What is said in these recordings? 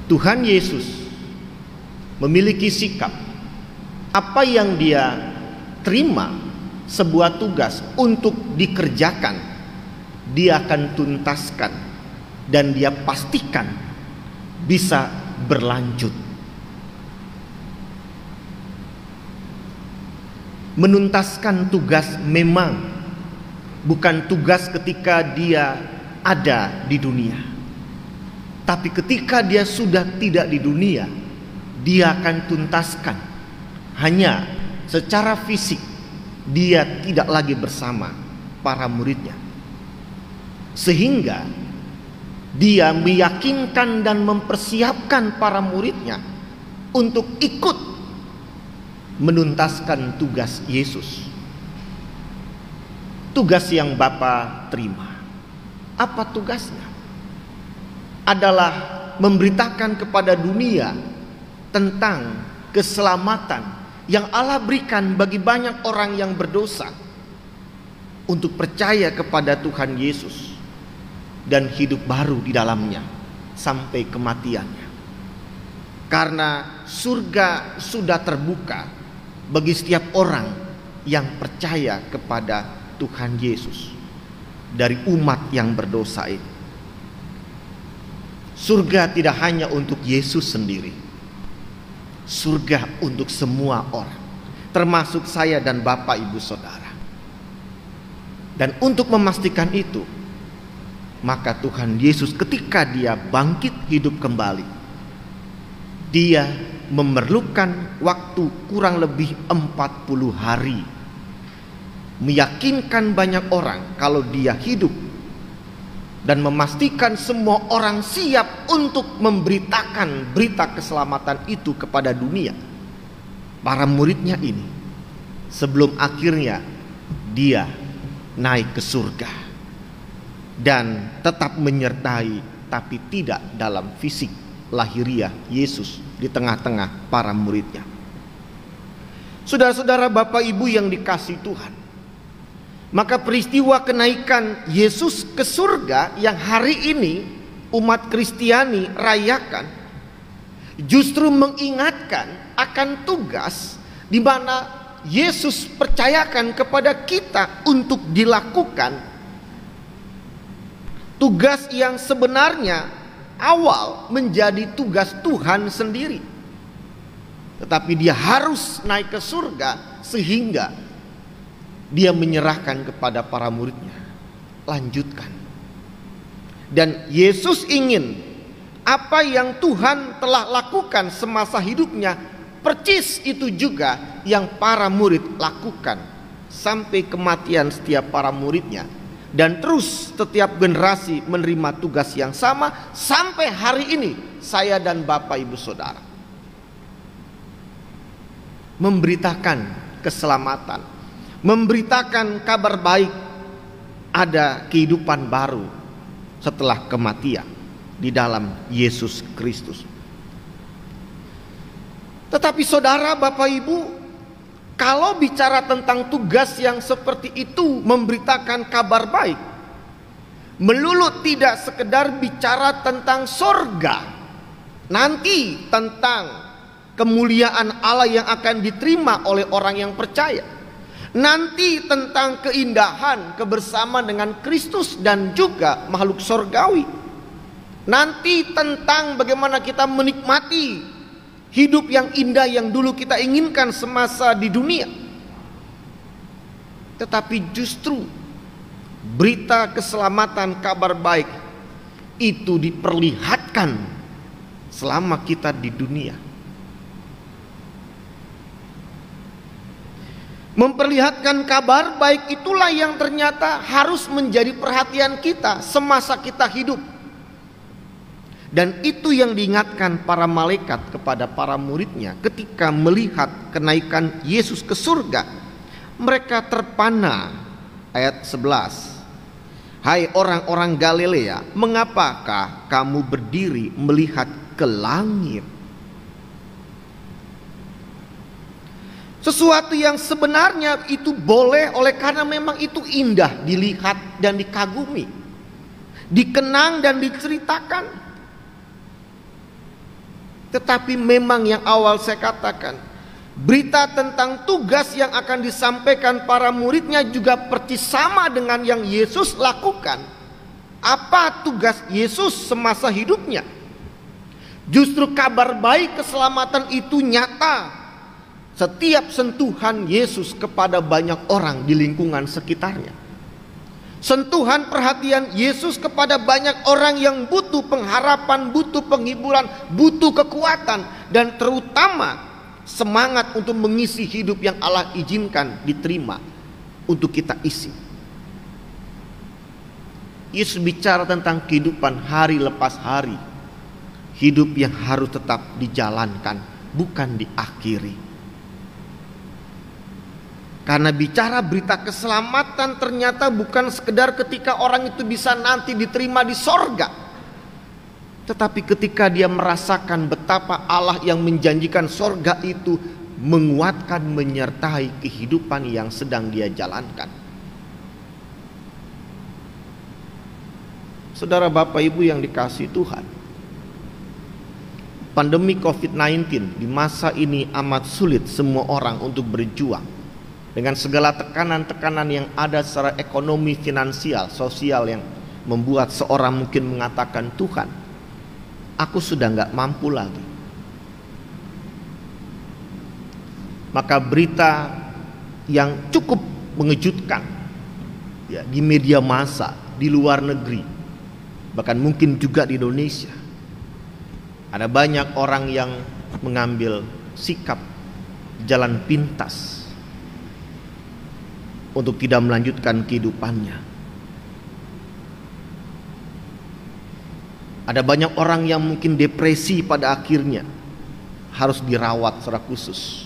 Tuhan Yesus memiliki sikap, apa yang dia terima sebuah tugas untuk dikerjakan, dia akan tuntaskan dan dia pastikan bisa berlanjut. Menuntaskan tugas memang bukan tugas ketika dia ada di dunia, tapi ketika dia sudah tidak di dunia, dia akan tuntaskan. Hanya secara fisik dia tidak lagi bersama para muridnya, sehingga dia meyakinkan dan mempersiapkan para muridnya untuk ikut menuntaskan tugas Yesus. Tugas yang Bapa terima, apa tugasnya? Adalah memberitakan kepada dunia tentang keselamatan yang Allah berikan bagi banyak orang yang berdosa untuk percaya kepada Tuhan Yesus dan hidup baru di dalamnya sampai kematiannya. Karena surga sudah terbuka bagi setiap orang yang percaya kepada Tuhan Yesus dari umat yang berdosa ini. Surga tidak hanya untuk Yesus sendiri, surga untuk semua orang, termasuk saya dan Bapak Ibu Saudara. Dan untuk memastikan itu, maka Tuhan Yesus ketika dia bangkit hidup kembali, dia memerlukan waktu kurang lebih 40 hari, meyakinkan banyak orang kalau dia hidup, dan memastikan semua orang siap untuk memberitakan berita keselamatan itu kepada dunia. Para muridnya ini sebelum akhirnya dia naik ke surga dan tetap menyertai, tapi tidak dalam fisik lahiriah Yesus di tengah-tengah para muridnya. Saudara-saudara, Bapak Ibu yang dikasihi Tuhan, maka peristiwa kenaikan Yesus ke surga yang hari ini umat Kristiani rayakan justru mengingatkan akan tugas di mana Yesus percayakan kepada kita untuk dilakukan. Tugas yang sebenarnya awal menjadi tugas Tuhan sendiri, tetapi dia harus naik ke surga sehingga dia menyerahkan kepada para muridnya, lanjutkan. Dan Yesus ingin apa yang Tuhan telah lakukan semasa hidupnya, percis itu juga yang para murid lakukan sampai kematian setiap para muridnya. Dan terus setiap generasi menerima tugas yang sama sampai hari ini saya dan Bapak Ibu Saudara. Memberitakan keselamatan, memberitakan kabar baik, ada kehidupan baru setelah kematian di dalam Yesus Kristus. Tetapi saudara, Bapak Ibu, kalau bicara tentang tugas yang seperti itu, memberitakan kabar baik, melulu tidak sekedar bicara tentang sorga, nanti tentang kemuliaan Allah yang akan diterima oleh orang yang percaya, nanti tentang keindahan kebersamaan dengan Kristus dan juga makhluk sorgawi, nanti tentang bagaimana kita menikmati hidup yang indah yang dulu kita inginkan semasa di dunia. Tetapi justru berita keselamatan, kabar baik itu diperlihatkan selama kita di dunia. Memperlihatkan kabar baik itulah yang ternyata harus menjadi perhatian kita semasa kita hidup. Dan itu yang diingatkan para malaikat kepada para muridnya ketika melihat kenaikan Yesus ke surga. Mereka terpana. Ayat 11. Hai orang-orang Galilea, mengapakah kamu berdiri melihat ke langit? Sesuatu yang sebenarnya itu boleh oleh karena memang itu indah dilihat dan dikagumi, dikenang dan diceritakan. Tetapi memang yang awal saya katakan, berita tentang tugas yang akan disampaikan para muridnya juga persis sama dengan yang Yesus lakukan. Apa tugas Yesus semasa hidupnya? Justru kabar baik keselamatan itu nyata. Setiap sentuhan Yesus kepada banyak orang di lingkungan sekitarnya. Sentuhan perhatian Yesus kepada banyak orang yang butuh pengharapan, butuh penghiburan, butuh kekuatan, dan terutama semangat untuk mengisi hidup yang Allah izinkan diterima untuk kita isi. Yesus bicara tentang kehidupan hari lepas hari, hidup yang harus tetap dijalankan, bukan diakhiri. Karena bicara berita keselamatan ternyata bukan sekedar ketika orang itu bisa nanti diterima di sorga, tetapi ketika dia merasakan betapa Allah yang menjanjikan sorga itu menguatkan, menyertai kehidupan yang sedang dia jalankan. Saudara Bapak Ibu yang dikasihi Tuhan, pandemi COVID-19 di masa ini amat sulit semua orang untuk berjuang dengan segala tekanan-tekanan yang ada secara ekonomi, finansial, sosial, yang membuat seorang mungkin mengatakan, Tuhan, aku sudah gak mampu lagi. Maka berita yang cukup mengejutkan ya, di media massa, di luar negeri, bahkan mungkin juga di Indonesia, ada banyak orang yang mengambil sikap jalan pintas untuk tidak melanjutkan kehidupannya. Ada banyak orang yang mungkin depresi pada akhirnya harus dirawat secara khusus.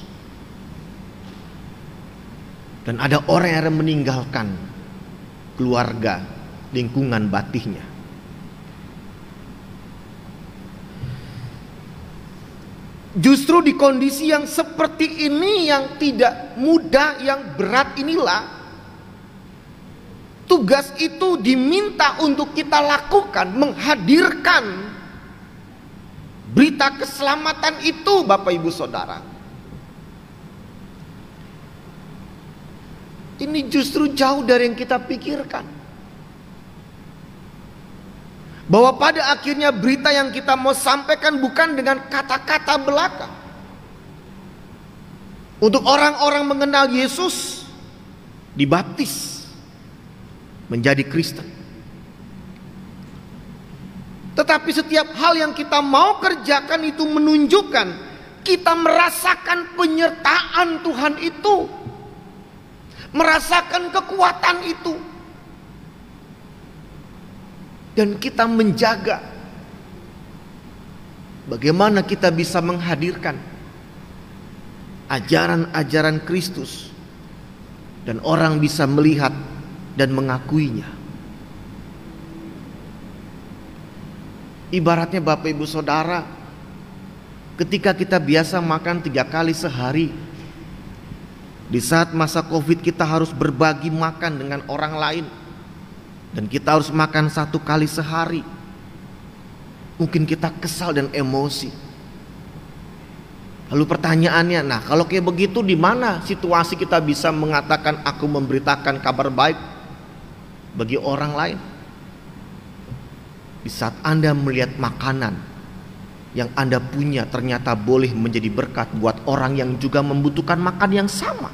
Dan ada orang yang meninggalkan keluarga, lingkungan batinnya. Justru di kondisi yang seperti ini, yang tidak mudah, yang berat inilah, tugas itu diminta untuk kita lakukan, menghadirkan berita keselamatan itu, Bapak Ibu Saudara. Ini justru jauh dari yang kita pikirkan. Bahwa pada akhirnya berita yang kita mau sampaikan bukan dengan kata-kata belaka. Untuk orang-orang mengenal Yesus, dibaptis, menjadi Kristen. Tetapi setiap hal yang kita mau kerjakan itu menunjukkan kita merasakan penyertaan Tuhan itu, merasakan kekuatan itu, dan kita menjaga bagaimana kita bisa menghadirkan ajaran-ajaran Kristus dan orang bisa melihat dan mengakuinya. Ibaratnya Bapak Ibu Saudara, ketika kita biasa makan 3 kali sehari, di saat masa COVID kita harus berbagi makan dengan orang lain, dan kita harus makan 1 kali sehari. Mungkin kita kesal dan emosi. Lalu pertanyaannya, nah kalau kayak begitu di mana situasi kita bisa mengatakan aku memberitakan kabar baik bagi orang lain? Di saat Anda melihat makanan yang Anda punya ternyata boleh menjadi berkat buat orang yang juga membutuhkan makan yang sama,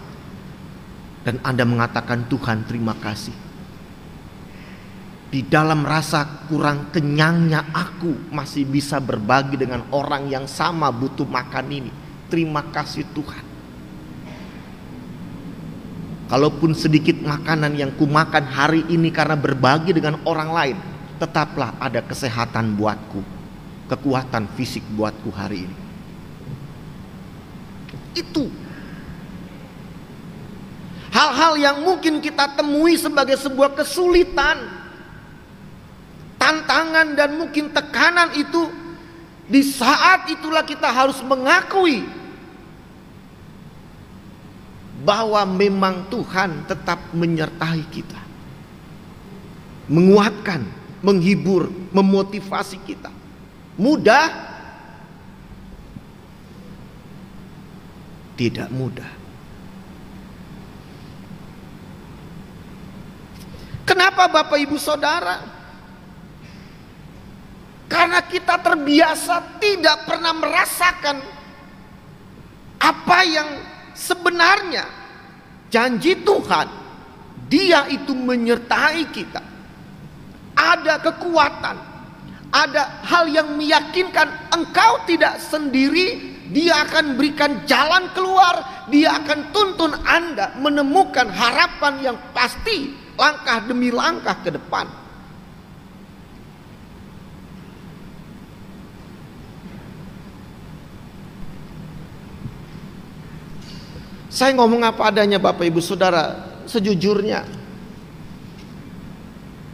dan Anda mengatakan, Tuhan terima kasih. Di dalam rasa kurang kenyangnya aku masih bisa berbagi dengan orang yang sama butuh makan ini. Terima kasih Tuhan. Kalaupun sedikit makanan yang kumakan hari ini karena berbagi dengan orang lain, tetaplah ada kesehatan buatku, kekuatan fisik buatku hari ini. Itu hal-hal yang mungkin kita temui sebagai sebuah kesulitan, tantangan, dan mungkin tekanan itu. Di saat itulah kita harus mengakui bahwa memang Tuhan tetap menyertai kita, menguatkan, menghibur, memotivasi kita. Mudah? tidak mudah. Kenapa Bapak Ibu Saudara? Karena kita terbiasa tidak pernah merasakan apa yang sebenarnya janji Tuhan. Dia itu menyertai kita. Ada kekuatan, ada hal yang meyakinkan engkau tidak sendiri. Dia akan berikan jalan keluar. Dia akan tuntun Anda menemukan harapan yang pasti, langkah demi langkah ke depan. Saya ngomong apa adanya Bapak Ibu Saudara, sejujurnya.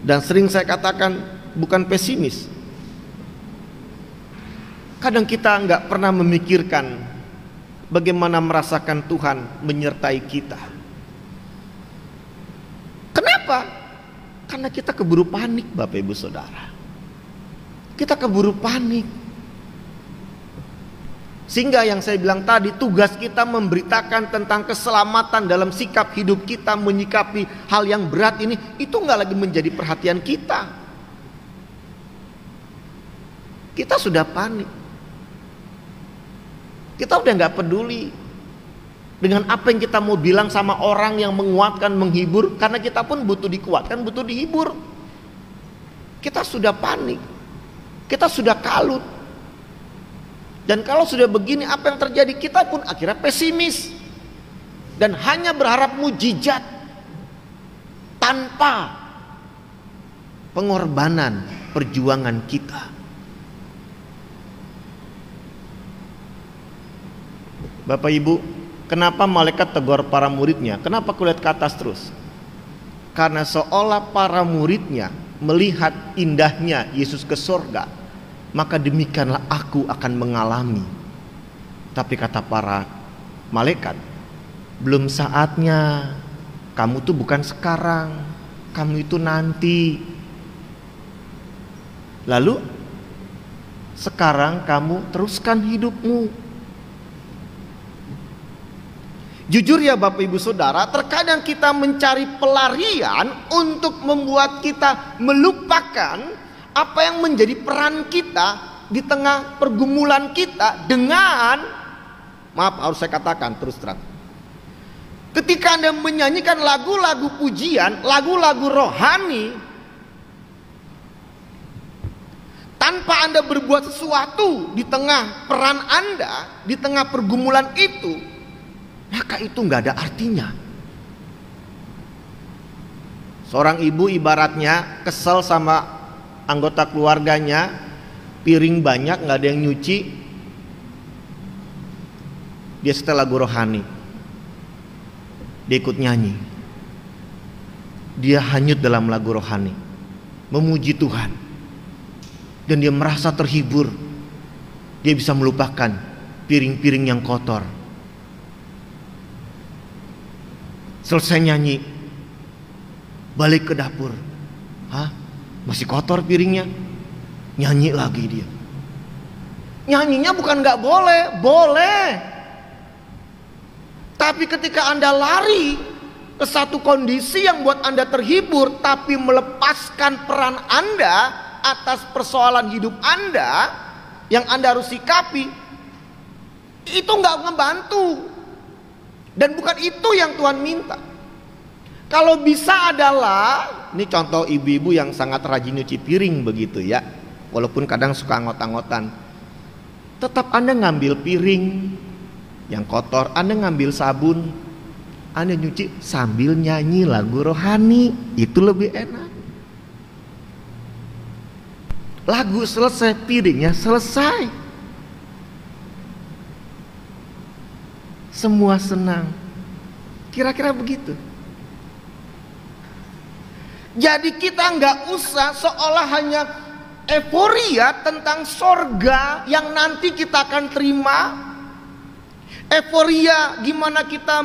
Dan sering saya katakan bukan pesimis. Kadang kita nggak pernah memikirkan bagaimana merasakan Tuhan menyertai kita. Kenapa? Karena kita keburu panik Bapak Ibu Saudara. Kita keburu panik. Sehingga yang saya bilang tadi, tugas kita memberitakan tentang keselamatan dalam sikap hidup kita, menyikapi hal yang berat ini, itu nggak lagi menjadi perhatian kita. Kita sudah panik. Kita udah nggak peduli dengan apa yang kita mau bilang sama orang yang menguatkan, menghibur, karena kita pun butuh dikuatkan, butuh dihibur. Kita sudah panik, kita sudah kalut. Dan kalau sudah begini, apa yang terjadi? Kita pun akhirnya pesimis dan hanya berharap mujizat tanpa pengorbanan perjuangan kita. Bapak Ibu, kenapa malaikat tegur para muridnya? Kenapa kulihat ke atas terus? Karena seolah para muridnya melihat indahnya Yesus ke surga, maka demikianlah aku akan mengalami. Tapi kata para malaikat, belum saatnya. Kamu tuh bukan sekarang, kamu itu nanti. Lalu sekarang kamu teruskan hidupmu. Jujur ya Bapak Ibu Saudara, terkadang kita mencari pelarian untuk membuat kita melupakan apa yang menjadi peran kita di tengah pergumulan kita dengan, maaf harus saya katakan terus terang, ketika Anda menyanyikan lagu-lagu pujian, lagu-lagu rohani, tanpa Anda berbuat sesuatu di tengah peran Anda, di tengah pergumulan itu, maka itu nggak ada artinya. Seorang ibu ibaratnya kesel sama anggota keluarganya, piring banyak nggak ada yang nyuci, dia setel lagu rohani, dia ikut nyanyi, dia hanyut dalam lagu rohani, memuji Tuhan, dan dia merasa terhibur. Dia bisa melupakan piring-piring yang kotor. Selesai nyanyi, balik ke dapur, masih kotor piringnya, nyanyi lagi dia. Nyanyinya bukan gak boleh, boleh. Tapi ketika Anda lari ke satu kondisi yang buat Anda terhibur, tapi melepaskan peran Anda atas persoalan hidup Anda yang Anda harus sikapi, itu gak ngebantu. Dan bukan itu yang Tuhan minta. Kalau bisa adalah, ini contoh ibu-ibu yang sangat rajin nyuci piring begitu ya, walaupun kadang suka ngot-ngotan, tetap Anda ngambil piring yang kotor, Anda ngambil sabun, Anda nyuci sambil nyanyi lagu rohani, itu lebih enak. Lagu selesai, piringnya selesai, semua senang. Kira-kira begitu. Jadi kita nggak usah seolah hanya euforia tentang sorga yang nanti kita akan terima. Euforia gimana kita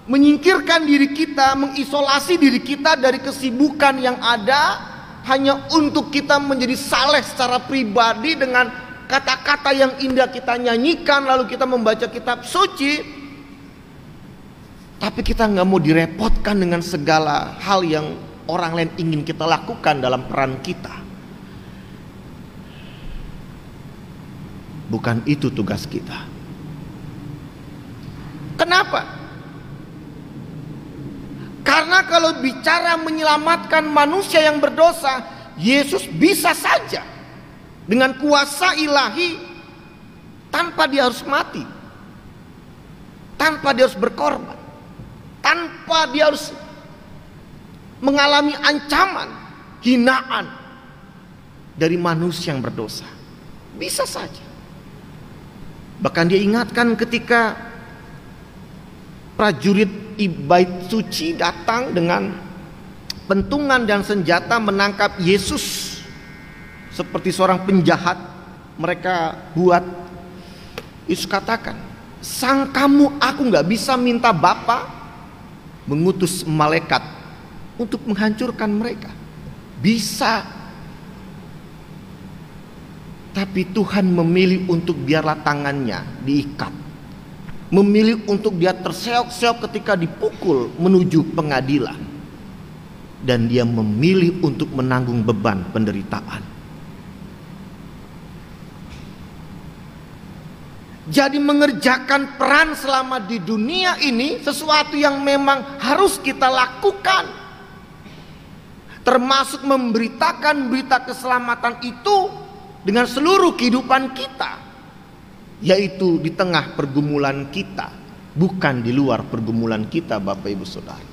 menyingkirkan diri kita, mengisolasi diri kita dari kesibukan yang ada, hanya untuk kita menjadi saleh secara pribadi dengan kata-kata yang indah kita nyanyikan, lalu kita membaca kitab suci, tapi kita nggak mau direpotkan dengan segala hal yang orang lain ingin kita lakukan dalam peran kita. Bukan itu tugas kita. Kenapa? Karena kalau bicara menyelamatkan manusia yang berdosa, Yesus bisa saja dengan kuasa ilahi, tanpa dia harus mati, tanpa dia harus berkorban, tanpa dia harus mengalami ancaman, hinaan dari manusia yang berdosa. Bisa saja. Bahkan dia ingatkan ketika prajurit bait suci datang dengan pentungan dan senjata menangkap Yesus seperti seorang penjahat. Mereka buat Yesus katakan, sangkamu aku gak bisa minta Bapa mengutus malaikat untuk menghancurkan mereka? Bisa. Tapi Tuhan memilih untuk biarlah tangannya diikat, memilih untuk dia terseok-seok ketika dipukul menuju pengadilan, dan dia memilih untuk menanggung beban penderitaan. Jadi mengerjakan peran selama di dunia ini sesuatu yang memang harus kita lakukan, termasuk memberitakan berita keselamatan itu dengan seluruh kehidupan kita, yaitu di tengah pergumulan kita, bukan di luar pergumulan kita, Bapak Ibu Saudara.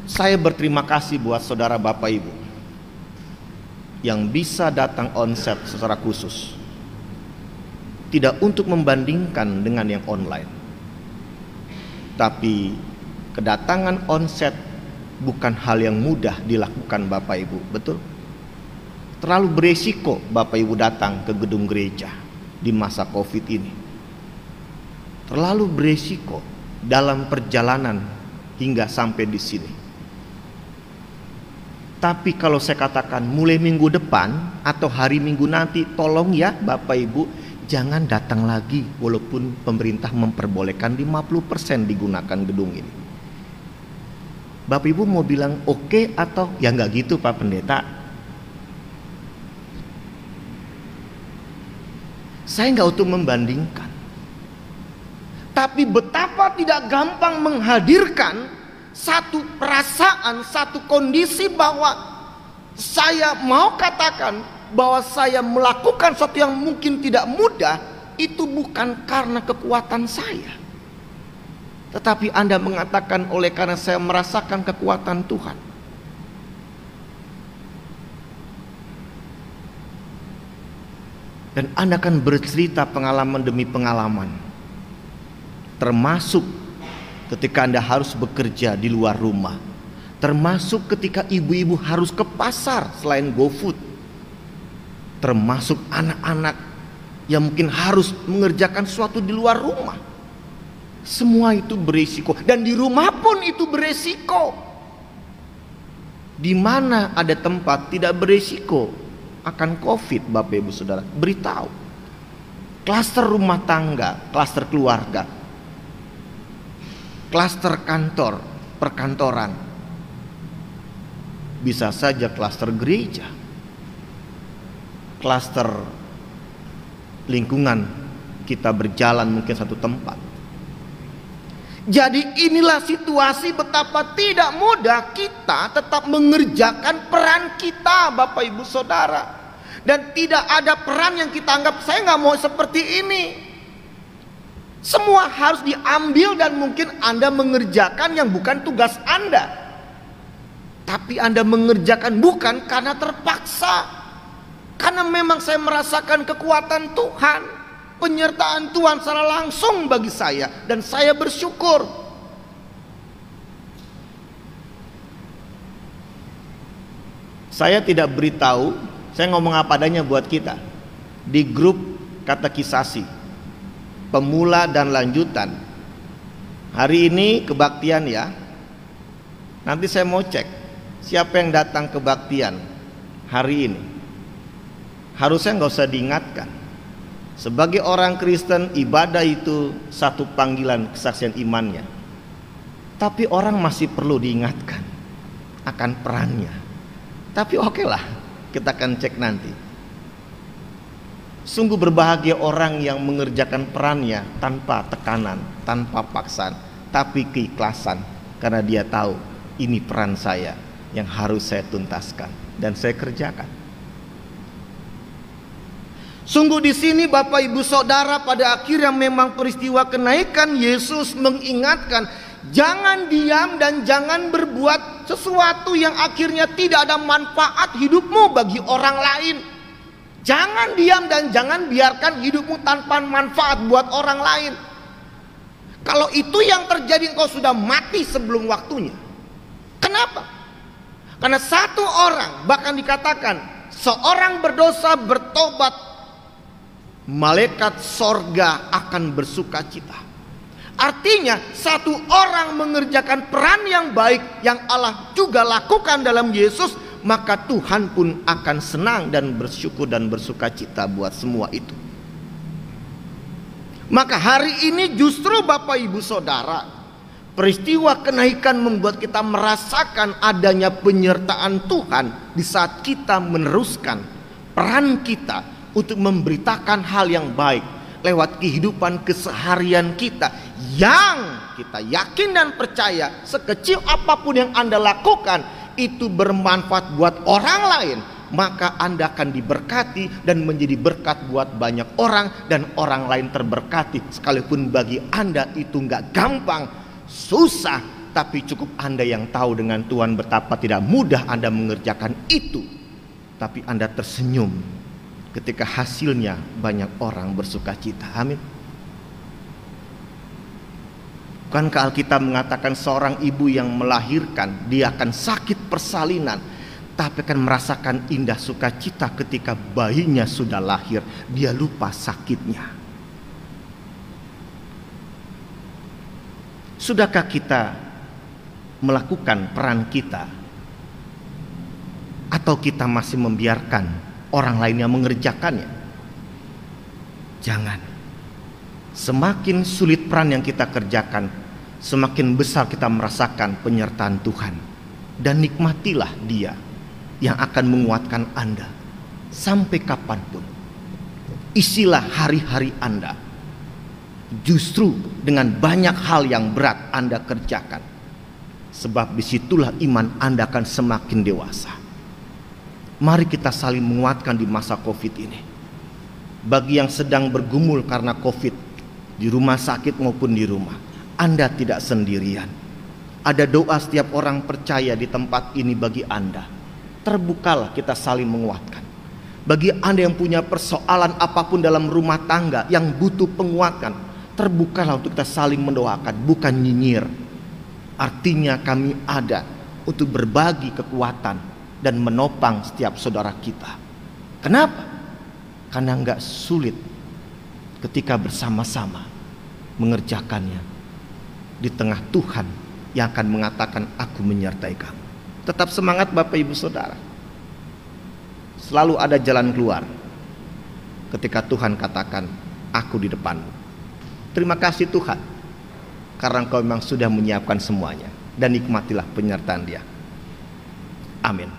Saya berterima kasih buat saudara Bapak Ibu yang bisa datang onset secara khusus, tidak untuk membandingkan dengan yang online, tapi kedatangan onset bukan hal yang mudah dilakukan Bapak Ibu, betul? Terlalu beresiko Bapak Ibu datang ke gedung gereja di masa Covid ini. Terlalu beresiko dalam perjalanan hingga sampai di sini. Tapi kalau saya katakan mulai minggu depan atau hari Minggu nanti, tolong ya Bapak Ibu, jangan datang lagi walaupun pemerintah memperbolehkan 50% digunakan gedung ini. Bapak Ibu mau bilang oke atau ya nggak gitu Pak Pendeta? Saya nggak untuk membandingkan, tapi betapa tidak gampang menghadirkan satu perasaan, satu kondisi bahwa saya mau katakan bahwa saya melakukan sesuatu yang mungkin tidak mudah, itu bukan karena kekuatan saya, tetapi Anda mengatakan oleh karena saya merasakan kekuatan Tuhan. Dan Anda akan bercerita pengalaman demi pengalaman, termasuk ketika Anda harus bekerja di luar rumah, termasuk ketika ibu-ibu harus ke pasar selain GoFood, termasuk anak-anak yang mungkin harus mengerjakan sesuatu di luar rumah. Semua itu beresiko, dan di rumah pun itu beresiko. Di mana ada tempat tidak beresiko akan Covid, Bapak Ibu Saudara, beritahu. Klaster rumah tangga, klaster keluarga, klaster kantor, perkantoran, bisa saja klaster gereja, klaster lingkungan kita berjalan mungkin satu tempat. Jadi inilah situasi betapa tidak mudah kita tetap mengerjakan peran kita, Bapak Ibu Saudara. Dan tidak ada peran yang kita anggap saya nggak mau seperti ini. Semua harus diambil dan mungkin Anda mengerjakan yang bukan tugas Anda. Tapi Anda mengerjakan bukan karena terpaksa. Karena memang saya merasakan kekuatan Tuhan, penyertaan Tuhan secara langsung bagi saya, dan saya bersyukur. Saya tidak beritahu, saya ngomong apa adanya buat kita di grup katekisasi pemula dan lanjutan. Hari ini kebaktian ya. Nanti saya mau cek siapa yang datang kebaktian hari ini. harusnya nggak usah diingatkan. Sebagai orang Kristen, ibadah itu satu panggilan kesaksian imannya. Tapi orang masih perlu diingatkan akan perannya. Tapi oke lah, kita akan cek nanti. Sungguh berbahagia orang yang mengerjakan perannya tanpa tekanan, tanpa paksaan, tapi keikhlasan. Karena dia tahu, ini peran saya yang harus saya tuntaskan dan saya kerjakan. Sungguh di sini Bapak Ibu Saudara, pada akhirnya memang peristiwa kenaikan Yesus mengingatkan, jangan diam dan jangan berbuat sesuatu yang akhirnya tidak ada manfaat hidupmu bagi orang lain. Jangan diam dan jangan biarkan hidupmu tanpa manfaat buat orang lain. Kalau itu yang terjadi, engkau sudah mati sebelum waktunya. Kenapa? Karena satu orang, bahkan dikatakan seorang berdosa bertobat, malaikat sorga akan bersuka cita. Artinya satu orang mengerjakan peran yang baik yang Allah juga lakukan dalam Yesus, maka Tuhan pun akan senang dan bersyukur dan bersuka cita buat semua itu. Maka hari ini justru Bapak Ibu Saudara, peristiwa kenaikan membuat kita merasakan adanya penyertaan Tuhan di saat kita meneruskan peran kita untuk memberitakan hal yang baik lewat kehidupan keseharian kita, yang kita yakin dan percaya sekecil apapun yang Anda lakukan itu bermanfaat buat orang lain, maka Anda akan diberkati dan menjadi berkat buat banyak orang, dan orang lain terberkati. Sekalipun bagi Anda itu nggak gampang, susah, tapi cukup Anda yang tahu dengan Tuhan betapa tidak mudah Anda mengerjakan itu. Tapi Anda tersenyum ketika hasilnya banyak orang bersuka cita. Amin. Bukankah Alkitab mengatakan seorang ibu yang melahirkan, dia akan sakit persalinan, tapi akan merasakan indah sukacita ketika bayinya sudah lahir. Dia lupa sakitnya. Sudahkah kita melakukan peran kita, atau kita masih membiarkan orang lain yang mengerjakannya? Jangan. Semakin sulit peran yang kita kerjakan, semakin besar kita merasakan penyertaan Tuhan. Dan nikmatilah Dia yang akan menguatkan Anda sampai kapanpun. Isilah hari-hari Anda justru dengan banyak hal yang berat Anda kerjakan, sebab disitulah iman Anda akan semakin dewasa. Mari kita saling menguatkan di masa COVID ini. Bagi yang sedang bergumul karena COVID, di rumah sakit maupun di rumah, Anda tidak sendirian. Ada doa setiap orang percaya di tempat ini bagi Anda. Terbukalah kita saling menguatkan. Bagi Anda yang punya persoalan apapun dalam rumah tangga yang butuh penguatan, terbukalah untuk kita saling mendoakan, bukan nyinyir. Artinya kami ada untuk berbagi kekuatan dan menopang setiap saudara kita. Kenapa? Karena enggak sulit ketika bersama-sama mengerjakannya di tengah Tuhan yang akan mengatakan, aku menyertai kamu. Tetap semangat Bapak Ibu Saudara. Selalu ada jalan keluar ketika Tuhan katakan, aku di depanmu. Terima kasih Tuhan, karena Engkau memang sudah menyiapkan semuanya, dan nikmatilah penyertaan Dia. Amin.